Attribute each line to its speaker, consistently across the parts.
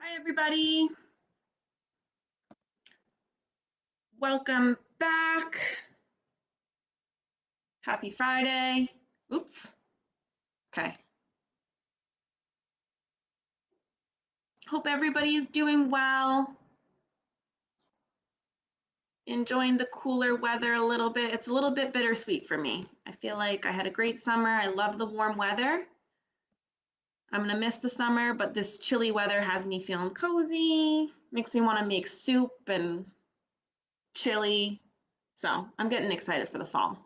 Speaker 1: Hi, everybody. Welcome back. Happy Friday. Oops. Okay. Hope everybody is doing well. Enjoying the cooler weather a little bit. It's a little bit bittersweet for me. I feel like I had a great summer. I love the warm weather. I'm going to miss the summer, but this chilly weather has me feeling cozy. Makes me want to make soup and chili. So I'm getting excited for the fall.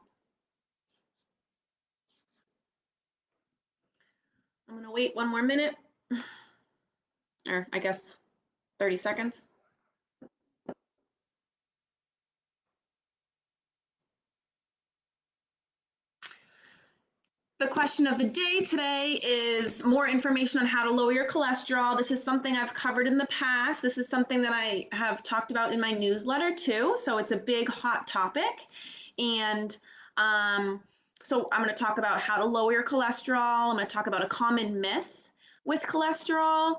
Speaker 1: I'm going to wait one more minute, or I guess 30 seconds. The question of the day today is more information on how to lower your cholesterol. This is something I've covered in the past. This is something that I have talked about in my newsletter too. So it's a big hot topic. And so I'm going to talk about how to lower your cholesterol. I'm going to talk about a common myth with cholesterol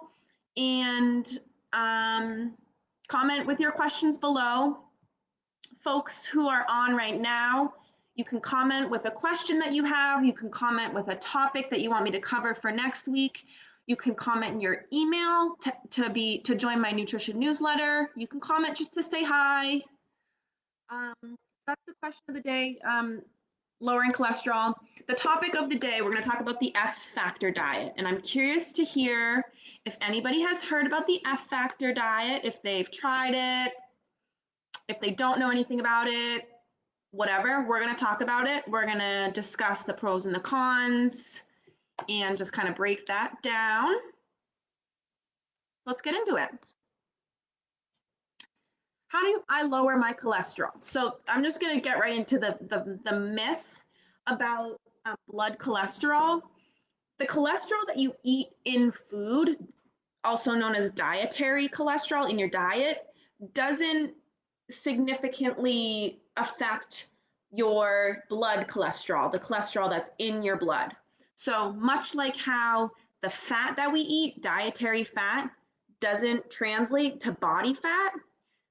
Speaker 1: and comment with your questions below. Folks who are on right now, you can comment with a question that you have. You can comment with a topic that you want me to cover for next week. You can comment in your email to join my nutrition newsletter. You can comment just to say hi. That's the question of the day, lowering cholesterol. The topic of the day, we're going to talk about the FFactor diet. And I'm curious to hear if anybody has heard about the FFactor diet, if they've tried it, if they don't know anything about it, whatever, we're going to talk about it. We're going to discuss the pros and the cons and just kind of break that down. Let's get into it. How do I lower my cholesterol? So I'm just going to get right into the myth about blood cholesterol. The cholesterol that you eat in food, also known as dietary cholesterol in your diet, doesn't significantly affect your blood cholesterol, the cholesterol that's in your blood. So much like how the fat that we eat, dietary fat, doesn't translate to body fat,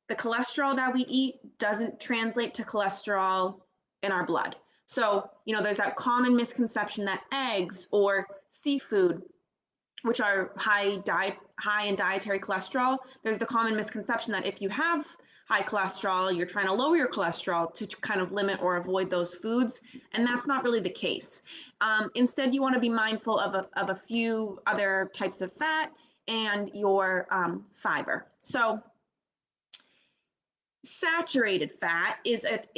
Speaker 1: the cholesterol that we eat doesn't translate to cholesterol in our blood. So, there's that common misconception that eggs or seafood, which are high in dietary cholesterol, there's the common misconception that if you have high cholesterol, you're trying to lower your cholesterol to kind of limit or avoid those foods, and that's not really the case. Instead, you want to be mindful of a few other types of fat and your fiber. So saturated fat is the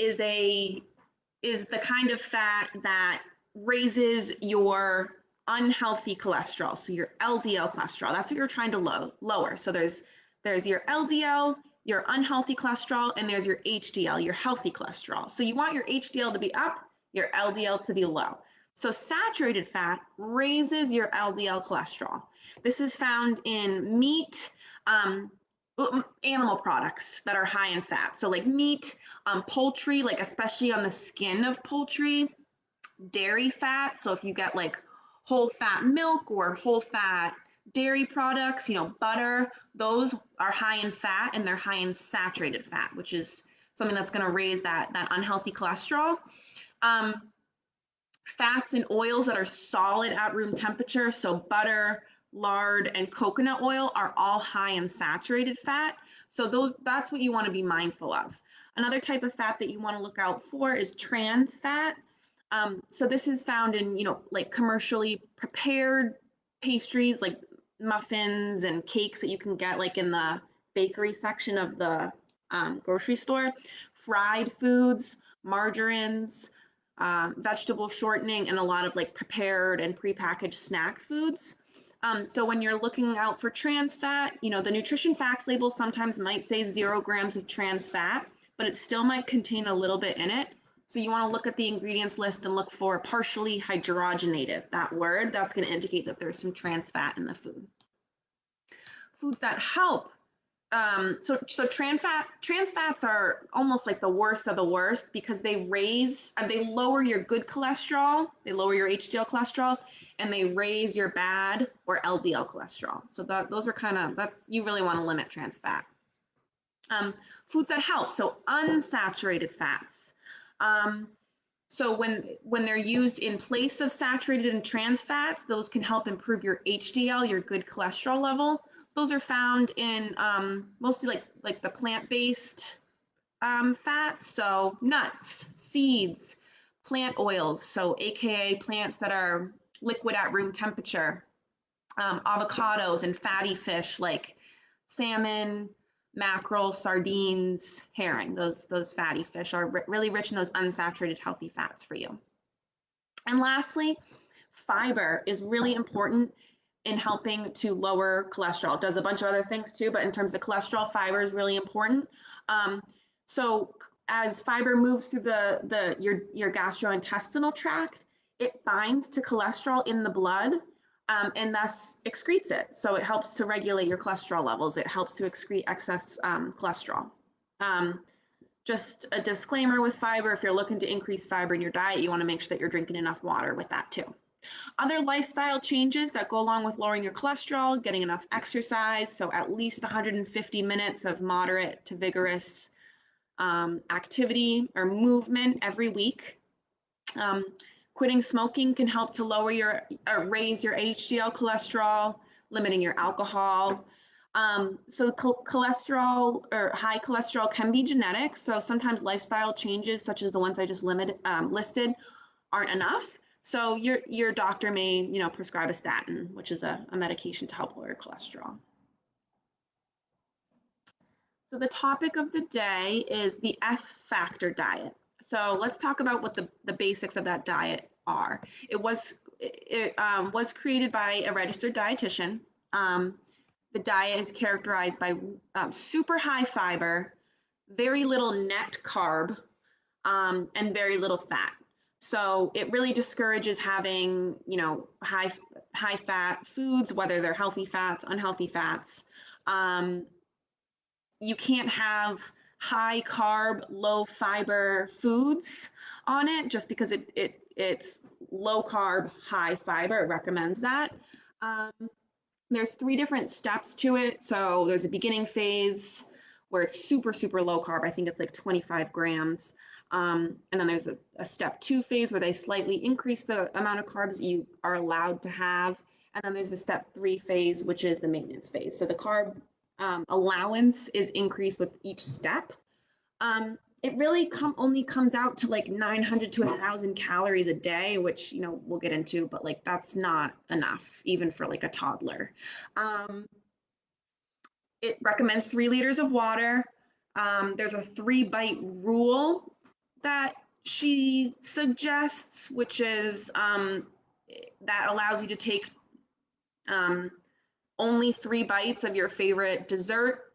Speaker 1: kind of fat that raises your unhealthy cholesterol, so your LDL cholesterol. That's what you're trying to lower. So there's your LDL, your unhealthy cholesterol, and there's your HDL, your healthy cholesterol. So you want your HDL to be up, your LDL to be low. So saturated fat raises your LDL cholesterol. This is found in meat, animal products that are high in fat. So like meat, poultry, like especially on the skin of poultry, dairy fat. So if you get like whole fat milk or whole fat dairy products, butter, those are high in fat and they're high in saturated fat, which is something that's going to raise that unhealthy cholesterol. Fats and oils that are solid at room temperature, so butter, lard, and coconut oil are all high in saturated fat. So that's what you want to be mindful of. Another type of fat that you want to look out for is trans fat. So this is found in, like commercially prepared pastries, like muffins and cakes that you can get like in the bakery section of the grocery store, fried foods, margarines, vegetable shortening, and a lot of like prepared and prepackaged snack foods. So when you're looking out for trans fat, the nutrition facts label sometimes might say 0 grams of trans fat, but it still might contain a little bit in it. So you want to look at the ingredients list and look for partially hydrogenated, that word. That's going to indicate that there's some trans fat in the food. Foods that help So trans fats are almost like the worst of the worst because they lower your good cholesterol, they lower your HDL cholesterol, and they raise your bad or LDL cholesterol. So those are that's you really want to limit trans fat. Foods that help, so unsaturated fats. Um, so when they're used in place of saturated and trans fats, those can help improve your HDL, your good cholesterol level. Those are found in mostly like the plant-based fats, so nuts, seeds, plant oils, so AKA plants that are liquid at room temperature, avocados and fatty fish like salmon, mackerel, sardines, herring. Those fatty fish are really rich in those unsaturated healthy fats for you. And lastly, fiber is really important in helping to lower cholesterol. It does a bunch of other things too, but in terms of cholesterol, fiber is really important. Um, so as fiber moves through your gastrointestinal tract, it binds to cholesterol in the blood and thus excretes it. So it helps to regulate your cholesterol levels. It helps to excrete excess cholesterol. Um, just a disclaimer with fiber, if you're looking to increase fiber in your diet, you want to make sure that you're drinking enough water with that too. Other lifestyle changes that go along with lowering your cholesterol, getting enough exercise, so at least 150 minutes of moderate to vigorous activity or movement every week. Quitting smoking can help to raise your HDL cholesterol, limiting your alcohol. So cholesterol or high cholesterol can be genetic. So sometimes lifestyle changes, such as the ones I just listed, aren't enough. So your doctor may, prescribe a statin, which is a medication to help lower cholesterol. So the topic of the day is the FFactor diet. So let's talk about what the basics of that diet are. It was created by a registered dietitian. The diet is characterized by super high fiber, very little net carb, and very little fat. So it really discourages having, high fat foods, whether they're healthy fats, unhealthy fats. Um, you can't have high carb, low fiber foods on it just because it's low carb, high fiber. It recommends that. Um, there's 3 different steps to it. So there's a beginning phase where it's super, super low carb. I think it's like 25 grams. And then there's a step 2 phase where they slightly increase the amount of carbs you are allowed to have. And then there's a step 3 phase, which is the maintenance phase. So the carb allowance is increased with each step. It really only comes out to like 900 to 1,000 calories a day, which we'll get into, but like that's not enough even for like a toddler. It recommends 3 liters of water. There's a 3-bite rule that she suggests, which is that allows you to take um, only 3 bites of your favorite dessert.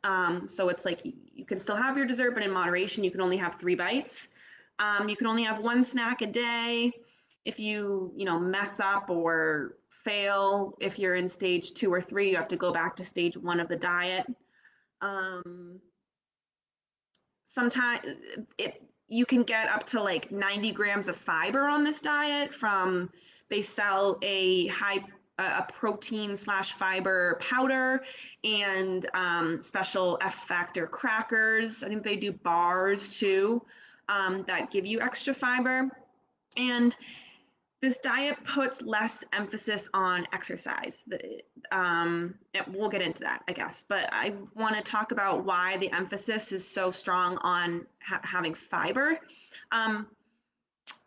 Speaker 1: So it's like you can still have your dessert, but in moderation, you can only have 3 bites. You can only have 1 snack a day. If you mess up or fail, if you're in stage 2 or 3, you have to go back to stage 1 of the diet. Sometimes you can get up to like 90 grams of fiber on this diet they sell a protein / fiber powder and special FFactor crackers. I think they do bars too that give you extra fiber. And this diet puts less emphasis on exercise. We'll get into that, I guess, but I want to talk about why the emphasis is so strong on having fiber.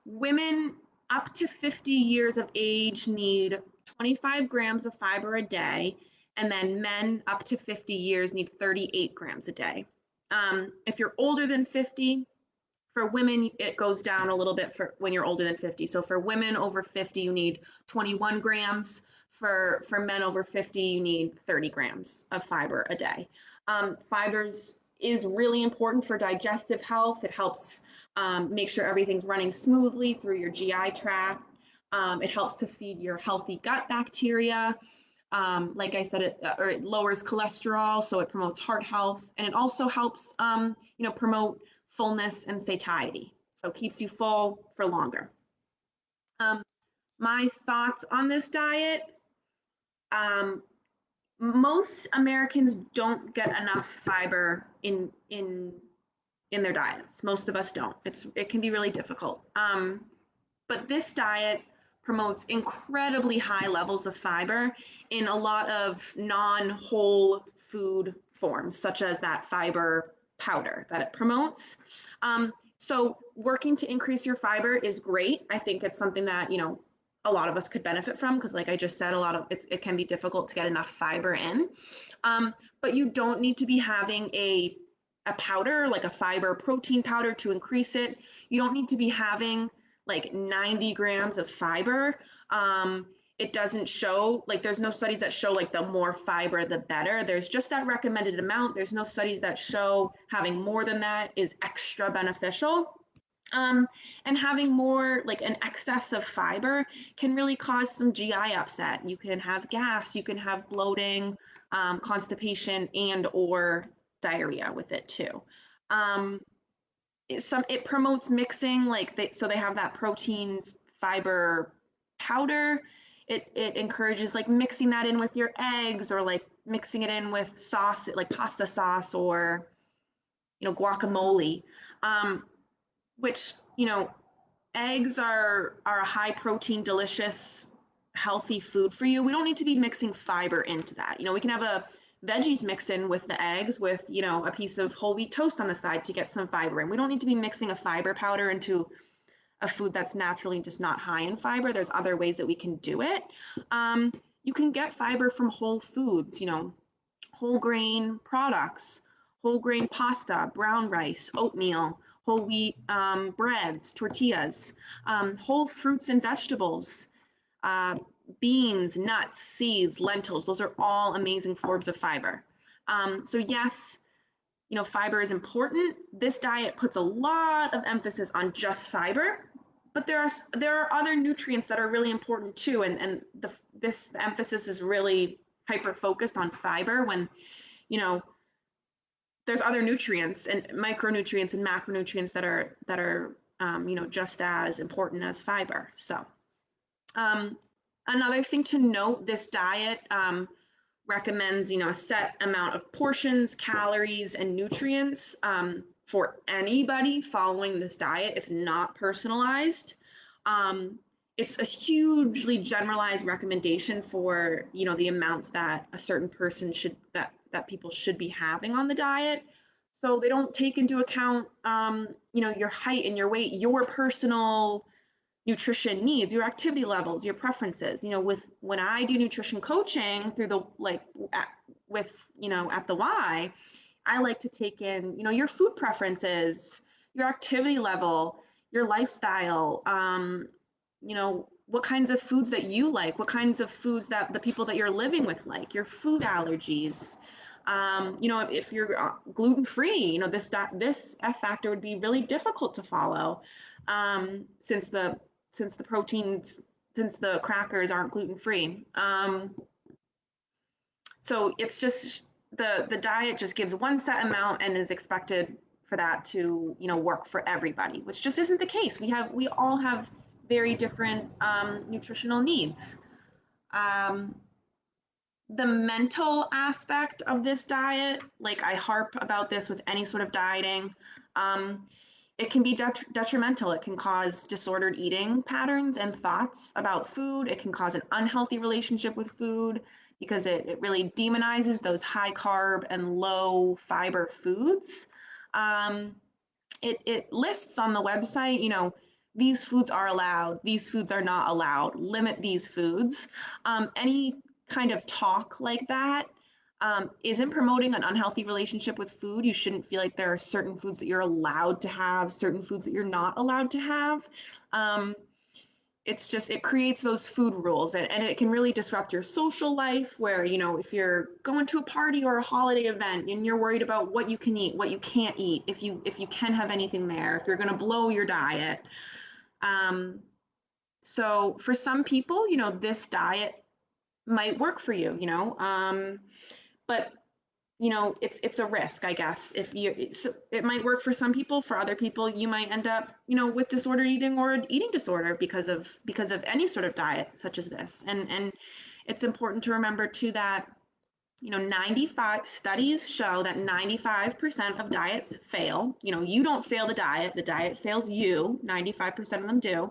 Speaker 1: Women up to 50 years of age need 25 grams of fiber a day, and then men up to 50 years need 38 grams a day. If you're older than 50, for women, it goes down a little bit for when you're older than 50. So for women over 50, you need 21 grams. For men over 50, you need 30 grams of fiber a day. Fibers is really important for digestive health. It helps make sure everything's running smoothly through your GI tract. It helps to feed your healthy gut bacteria. Like I said, it lowers cholesterol, so it promotes heart health, and it also helps, promote fullness and satiety. So it keeps you full for longer. Um, my thoughts on this diet, um, most Americans don't get enough fiber in their diets. Most of us don't. It can be really difficult. But this diet promotes incredibly high levels of fiber in a lot of non-whole food forms, such as that fiber powder that it promotes. So working to increase your fiber is great. I think it's something that, a lot of us could benefit from because, like I just said, a lot of it can be difficult to get enough fiber in. But you don't need to be having a powder, like a fiber protein powder to increase it. You don't need to be having like 90 grams of fiber. Um, it doesn't show, like, there's no studies that show like the more fiber, the better. There's just that recommended amount. There's no studies that show having more than that is extra beneficial. Um, and having more, like an excess of fiber, can really cause some GI upset. You can have gas, you can have bloating, constipation, and or diarrhea with it too. Um, it promotes mixing, like so they have that protein fiber powder. It encourages like mixing that in with your eggs, or like mixing it in with sauce, like pasta sauce, or guacamole. um, which, eggs are a high protein, delicious, healthy food for you. We don't need to be mixing fiber into that. We can have a veggies mix in with the eggs, with, a piece of whole wheat toast on the side to get some fiber in. We don't need to be mixing a fiber powder into a food that's naturally just not high in fiber. There's other ways that we can do it. Um, you can get fiber from whole foods, whole grain products, whole grain pasta, brown rice, oatmeal, whole wheat, breads, tortillas, whole fruits and vegetables, uh, beans, nuts, seeds, lentils. Those are all amazing forms of fiber. So yes, fiber is important. This diet puts a lot of emphasis on just fiber, but there are other nutrients that are really important too. And this emphasis is really hyper focused on fiber, when you know there's other nutrients and micronutrients and macronutrients that are just as important as fiber. So um, another thing to note, this diet recommends, a set amount of portions, calories, and nutrients for anybody following this diet. It's not personalized. Um, it's a hugely generalized recommendation for, the amounts that a certain person that people should be having on the diet. So they don't take into account, your height and your weight, your personal nutrition needs, your activity levels, your preferences. With when I do nutrition coaching through the at the Y, I like to take in, your food preferences, your activity level, your lifestyle, what kinds of foods that you like, what kinds of foods that the people that you're living with like, your food allergies. If you're gluten free, this F factor would be really difficult to follow, since the proteins, since the crackers aren't gluten free. So it's just the diet just gives one set amount and is expected for that to, work for everybody, which just isn't the case. We all have very different nutritional needs. Um, the mental aspect of this diet, like I harp about this with any sort of dieting, um, it can be detrimental. It can cause disordered eating patterns and thoughts about food. It can cause an unhealthy relationship with food because it really demonizes those high carb and low fiber foods. Um, it lists on the website, these foods are allowed, these foods are not allowed, limit these foods. Any kind of talk like that isn't promoting an unhealthy relationship with food. You shouldn't feel like there are certain foods that you're allowed to have, certain foods that you're not allowed to have. Um, it's just, it creates those food rules, and it can really disrupt your social life, where, if you're going to a party or a holiday event and you're worried about what you can eat, what you can't eat, if you can have anything there, if you're going to blow your diet. um, so for some people, this diet might work for you, but it's a risk, I guess. If you so it might work for some people, for other people, you might end up, with disordered eating or eating disorder because of any sort of diet such as this. And it's important to remember too that 95 studies show that 95% of diets fail. You don't fail the diet fails you. 95% of them do.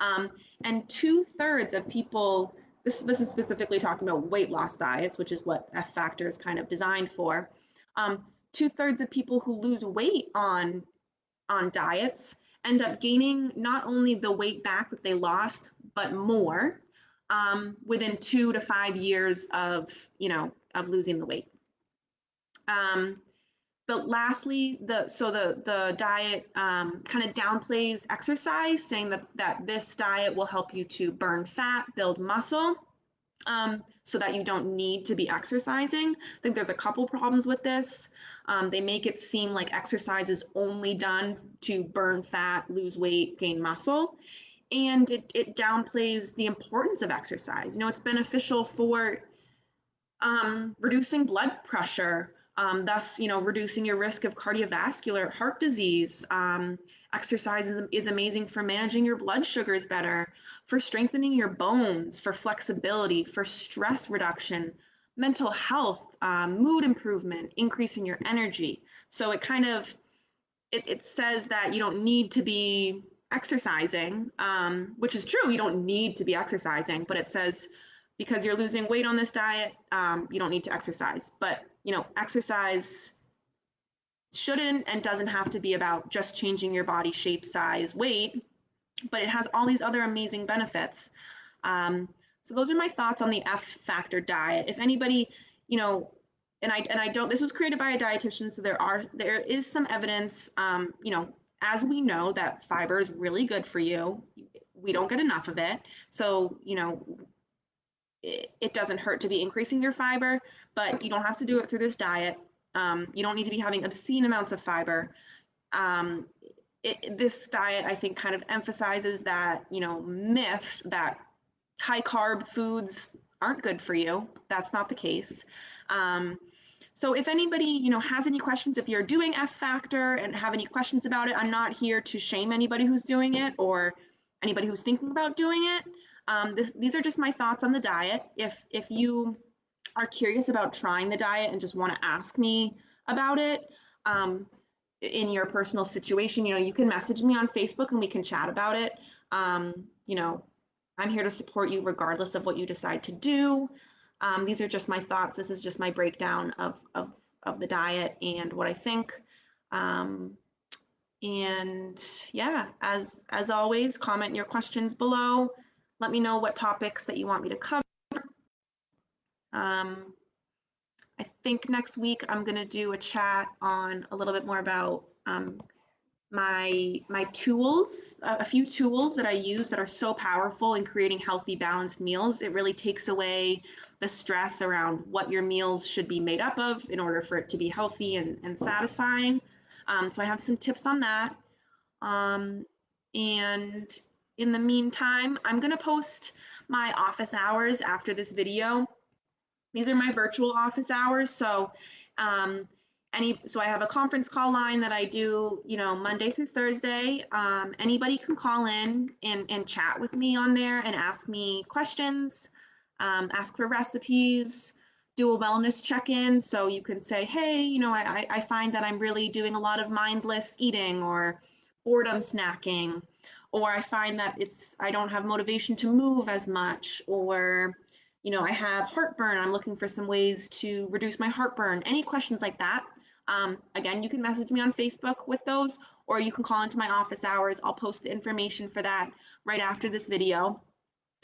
Speaker 1: Um, and 2/3 of people, this is specifically talking about weight loss diets, which is what FFactor is kind of designed for. 2/3 of people who lose weight on diets end up gaining not only the weight back that they lost, but more within 2 to 5 years of losing the weight. Um, but lastly, the diet kind of downplays exercise, saying that this diet will help you to burn fat, build muscle, so that you don't need to be exercising. I think there's a couple problems with this. They make it seem like exercise is only done to burn fat, lose weight, gain muscle. And it downplays the importance of exercise. It's beneficial for reducing blood pressure, thus, reducing your risk of cardiovascular heart disease. Exercise is amazing for managing your blood sugars better, for strengthening your bones, for flexibility, for stress reduction, mental health, mood improvement, increasing your energy. So it says that you don't need to be exercising, which is true. You don't need to be exercising, but it says because you're losing weight on this diet, you don't need to exercise. But exercise shouldn't and doesn't have to be about just changing your body shape, size, weight, but it has all these other amazing benefits. So those are my thoughts on the FFactor diet. If anybody, you know, and I don't. This was created by a dietitian, so there is some evidence. As we know that fiber is really good for you. We don't get enough of it, so it doesn't hurt to be increasing your fiber, but you don't have to do it through this diet. You don't need to be having obscene amounts of fiber. Um, this diet, I think, kind of emphasizes that, myth that high carb foods aren't good for you. That's not the case. Um, so if anybody, has any questions, if you're doing FFactor and have any questions about it, I'm not here to shame anybody who's doing it or anybody who's thinking about doing it. These are just my thoughts on the diet. If you are curious about trying the diet and just want to ask me about it, um, in your personal situation, you can message me on Facebook and we can chat about it. Um, you know, I'm here to support you regardless of what you decide to do. These are just my thoughts. This is just my breakdown of the diet and what I think. Um, and yeah, as always, comment your questions below. Let me know what topics that you want me to cover. Um, I think next week I'm going to do a chat on a little bit more about my tools, a few tools that I use that are so powerful in creating healthy, balanced meals. It really takes away the stress around what your meals should be made up of in order for it to be healthy and satisfying. So I have some tips on that. Um, and in the meantime, I'm going to post my office hours after this video. These are my virtual office hours. So um, so I have a conference call line that I do, Monday through Thursday. Anybody can call in and chat with me on there and ask me questions, ask for recipes, do a wellness check-in. So you can say, hey, I find that I'm really doing a lot of mindless eating or boredom snacking, or I find that I don't have motivation to move as much, or I have heartburn. I'm looking for some ways to reduce my heartburn. Any questions like that? Again, you can message me on Facebook with those, or you can call into my office hours. I'll post the information for that right after this video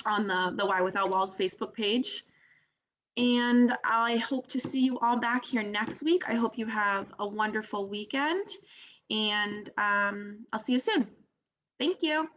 Speaker 1: on the Why Without Walls Facebook page. And I hope to see you all back here next week. I hope you have a wonderful weekend, and I'll see you soon. Thank you.